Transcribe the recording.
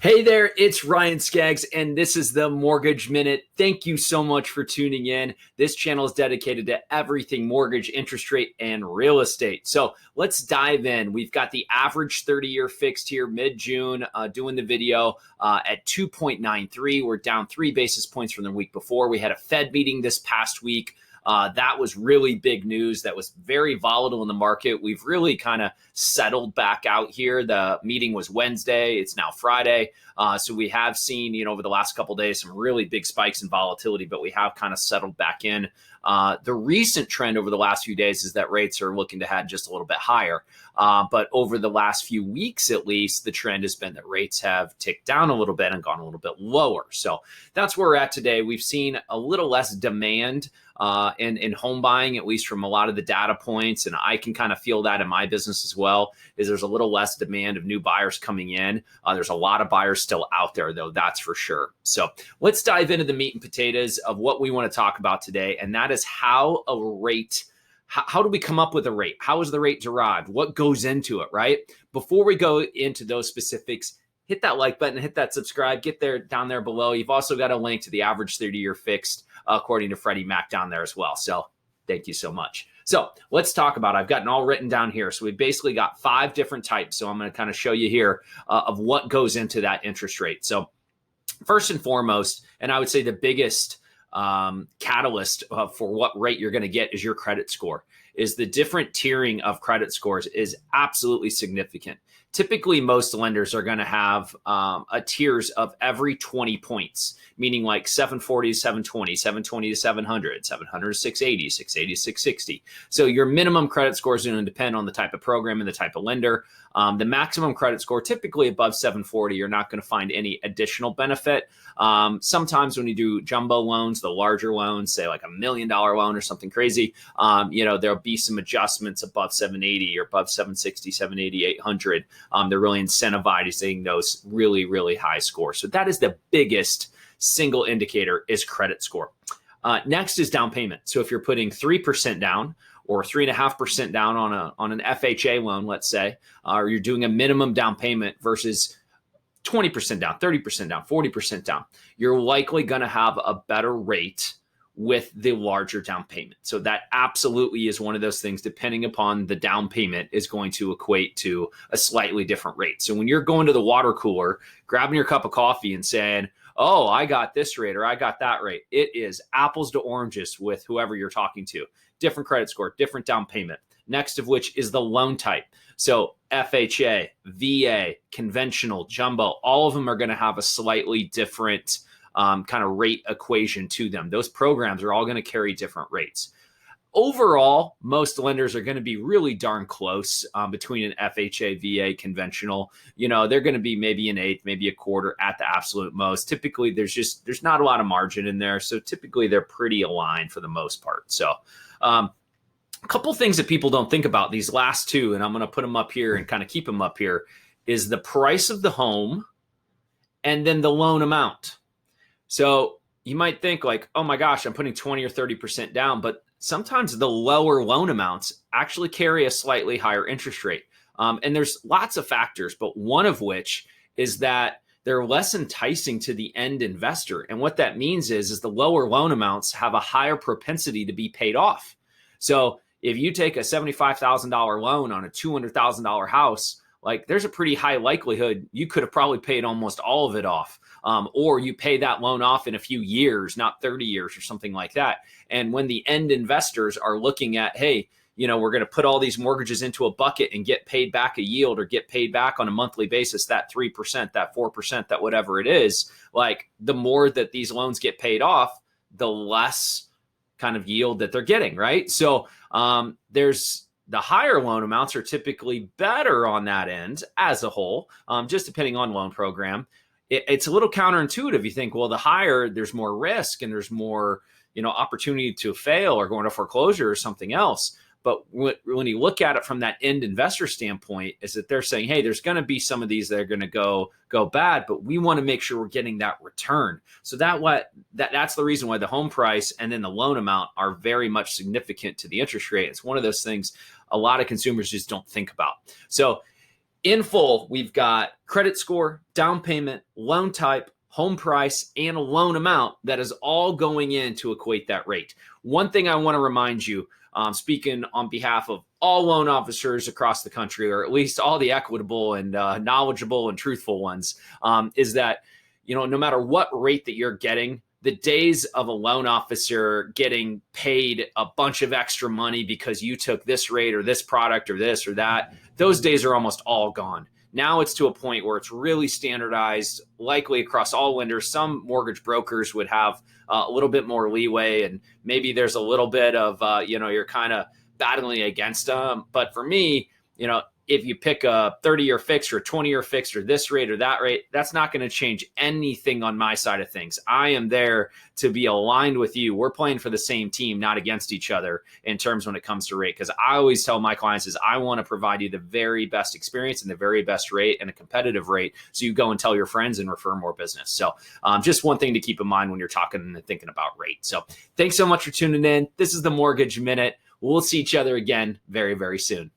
Hey there, it's Ryan Skaggs, and this is the Mortgage Minute. Thank you so much for tuning in. This channel is dedicated to everything mortgage, interest rate, and real estate. So let's dive in. We've got the average 30-year fixed here mid-June, doing the video at 2.93. We're down 3 basis points from the week before. We had a Fed meeting this past week. That was really big news. That was very volatile in the market. We've really kind of settled back out here. The meeting was Wednesday. It's now Friday. So we have seen, over the last couple of days, some really big spikes in volatility, but we have kind of settled back in. The recent trend over the last few days is that rates are looking to head just a little bit higher. But over the last few weeks, at least, the trend has been that rates have ticked down a little bit and gone a little bit lower. So that's where we're at today. We've seen a little less demand in home buying, at least from a lot of the data points. And I can kind of feel that in my business as well, is there's a little less demand of new buyers coming in. There's a lot of buyers still out there, though, that's for sure. So let's dive into the meat and potatoes of what we want to talk about today. And that is how do we come up with a rate? How is the rate derived? What goes into it, right? Before we go into those specifics, hit that like button, hit that subscribe, get there down there below. You've also got a link to the average 30-year fixed according to Freddie Mac down there as well. So thank you so much. So let's talk about it. I've gotten all written down here. So we basically got 5 different types. So I'm going to kind of show you here of what goes into that interest rate. So first and foremost, and I would say the biggest catalyst for what rate you're going to get is your credit score. Is the different tiering of credit scores is absolutely significant. Typically, most lenders are going to have a tiers of every 20 points, meaning like 740 to 720, 720 to 700, 700 to 680, 680 to 660. So your minimum credit score is going to depend on the type of program and the type of lender. The maximum credit score, typically above 740, you're not going to find any additional benefit. Sometimes when you do jumbo loans, the larger loans, say like $1 million loan or something crazy, there'll be some adjustments above 780 or above 760, 780, 800. They're really incentivizing those really, really high scores. So that is the biggest single indicator is credit score. Next is down payment. So if you're putting 3% down or 3.5% down on an FHA loan, let's say, or you're doing a minimum down payment versus 20% down, 30% down, 40% down, you're likely going to have a better rate with the larger down payment. So that absolutely is one of those things, depending upon the down payment, is going to equate to a slightly different rate. So when you're going to the water cooler, grabbing your cup of coffee and saying, oh, I got this rate or I got that rate, it is apples to oranges with whoever you're talking to. Different credit score, different down payment. Next of which is the loan type. So FHA, VA, conventional, jumbo, all of them are going to have a slightly different kind of rate equation to them. Those programs are all going to carry different rates. Overall, most lenders are going to be really darn close between an FHA, VA, conventional. They're going to be maybe an eighth, maybe a quarter at the absolute most. Typically, there's not a lot of margin in there. So typically, they're pretty aligned for the most part. So a couple things that people don't think about, these last two, and I'm going to put them up here and kind of keep them up here, is the price of the home and then the loan amount. So you might think like, oh my gosh, I'm putting 20 or 30% down, but sometimes the lower loan amounts actually carry a slightly higher interest rate. And there's lots of factors, but one of which is that they're less enticing to the end investor. And what that means is the lower loan amounts have a higher propensity to be paid off. So if you take a $75,000 loan on a $200,000 house, like there's a pretty high likelihood you could have probably paid almost all of it off. Or you pay that loan off in a few years, not 30 years or something like that. And when the end investors are looking at, hey, we're going to put all these mortgages into a bucket and get paid back a yield or get paid back on a monthly basis, that 3%, that 4%, that whatever it is, like the more that these loans get paid off, the less kind of yield that they're getting, right? So there's the higher loan amounts are typically better on that end as a whole, just depending on loan program. It's a little counterintuitive. You think, well, the higher, there's more risk and there's more, opportunity to fail or go into foreclosure or something else. But when you look at it from that end investor standpoint, is that they're saying, hey, there's going to be some of these that are going to go bad, but we want to make sure we're getting that return. So that's the reason why the home price and then the loan amount are very much significant to the interest rate. It's one of those things a lot of consumers just don't think about. So In full, we've got credit score, down payment, loan type, home price, and a loan amount that is all going in to equate that rate. One thing I want to remind you, speaking on behalf of all loan officers across the country, or at least all the equitable and knowledgeable and truthful ones, is that, no matter what rate that you're getting, the days of a loan officer getting paid a bunch of extra money because you took this rate or this product or this or that, those days are almost all gone. Now it's to a point where it's really standardized, likely across all lenders. Some mortgage brokers would have a little bit more leeway, and maybe there's a little bit of, you're kind of battling against them. But for me, if you pick a 30-year fixed or a 20-year fixed or this rate or that rate, that's not going to change anything on my side of things. I am there to be aligned with you. We're playing for the same team, not against each other in terms when it comes to rate. Because I always tell my clients is I want to provide you the very best experience and the very best rate and a competitive rate, so you go and tell your friends and refer more business. So just one thing to keep in mind when you're talking and thinking about rate. So thanks so much for tuning in. This is the Mortgage Minute. We'll see each other again very, very soon.